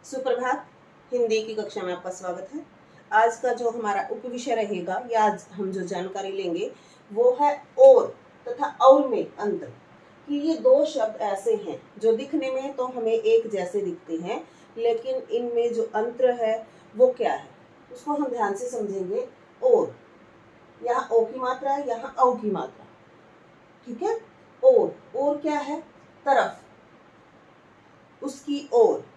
सुप्रभात। हिंदी की कक्षा में आपका स्वागत है। आज का जो हमारा उपविषय रहेगा या आज हम जो जानकारी लेंगे वो है और तथा और में अंतर। कि ये दो शब्द ऐसे हैं जो दिखने में तो हमें एक जैसे दिखते हैं, लेकिन इनमें जो अंतर है वो क्या है उसको हम ध्यान से समझेंगे। और यहाँ ओ की मात्रा है, यहाँ औ की मात्रा, ठीक है। और क्या है? तरफ, उसकी और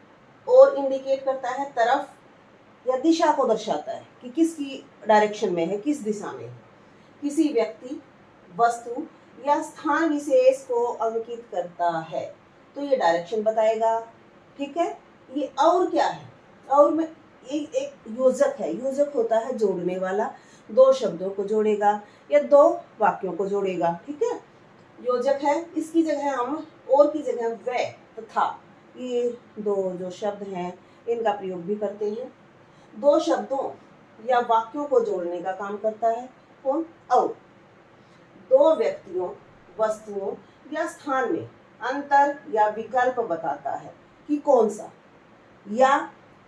इंडिकेट करता है तरफ या दिशा को दर्शाता है कि किसकी डायरेक्शन में है, किस दिशा में है। किसी व्यक्ति, वस्तु या स्थान विशेष को अंकित करता है तो ये डायरेक्शन बताएगा, ठीक है। ये और क्या है? और में एक योजक है। योजक होता है जोड़ने वाला, दो शब्दों को जोड़ेगा या दो वाक्यों को जोड़ेगा, ठीक है। योजक है, इसकी जगह हम और की जगह वे तथा ये दो जो शब्द हैं इनका प्रयोग भी करते हैं। दो शब्दों या वाक्यों को जोड़ने का काम करता है कौन? और। दो व्यक्तियों, वस्तुओं या स्थान में अंतर या विकल्प बताता है कि कौन सा, या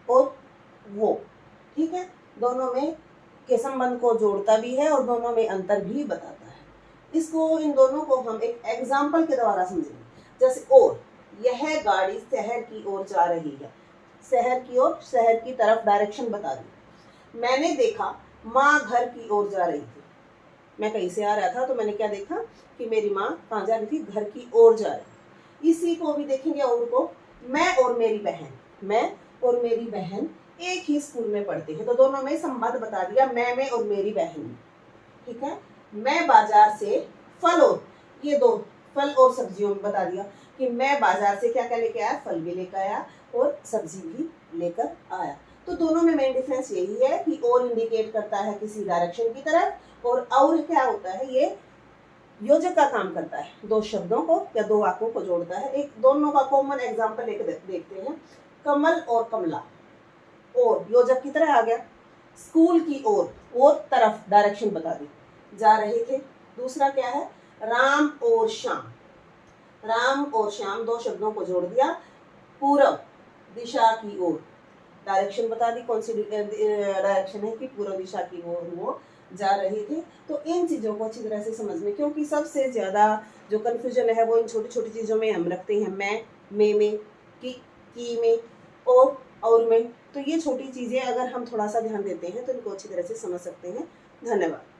और वो, ठीक है। दोनों में के संबंध को जोड़ता भी है और दोनों में अंतर भी बताता है। इसको, इन दोनों को हम एक एग्जाम्पल के द्वारा समझेंगे। जैसे और, यह गाड़ी शहर की ओर जा रही है। शहर की ओर, शहर की तरफ डायरेक्शन बता दी। मैंने देखा माँ घर की ओर जा रही थी। मैं कहीं से आ रहा था तो मैंने क्या देखा कि मेरी माँ कहाँ जा रही थी? घर की ओर जा रही। इसी को भी देखेंगे और को, मैं और मेरी बहन, मैं और मेरी बहन एक ही स्कूल में पढ़ते हैं तो दोनों में संबंध बता दिया, मैं में और मेरी बहन में, ठीक है। मैं बाजार से फल, और ये दो फल और सब्जियों में बता दिया कि मैं बाजार से क्या क्या लेके आया, फल भी लेकर आया और सब्जी भी लेकर आया। तो दोनों में मेन डिफरेंस यही है कि और इंडिकेट करता है किसी डायरेक्शन की तरफ और क्या होता है, ये योजक का काम करता है, दो शब्दों को या दो वाक्यों को जोड़ता है। एक दोनों का कॉमन एग्जांपल लेकर देखते हैं। कमल और कमला, और योजक की तरह आ गया। स्कूल की और तरफ डायरेक्शन बता दी, जा रहे थे। दूसरा क्या है? राम और श्याम, राम और श्याम दो शब्दों को जोड़ दिया, पूरब दिशा की ओर, डायरेक्शन बता दी कौन सी डायरेक्शन है कि पूर्व दिशा की ओर वो जा रहे थे। तो इन चीज़ों को अच्छी तरह से समझने, क्योंकि सबसे ज़्यादा जो कन्फ्यूजन है वो इन छोटी छोटी चीज़ों में हम रखते हैं, मैं में, की में, और में। तो ये छोटी चीज़ें अगर हम थोड़ा सा ध्यान देते हैं तो इनको अच्छी तरह से समझ सकते हैं। धन्यवाद।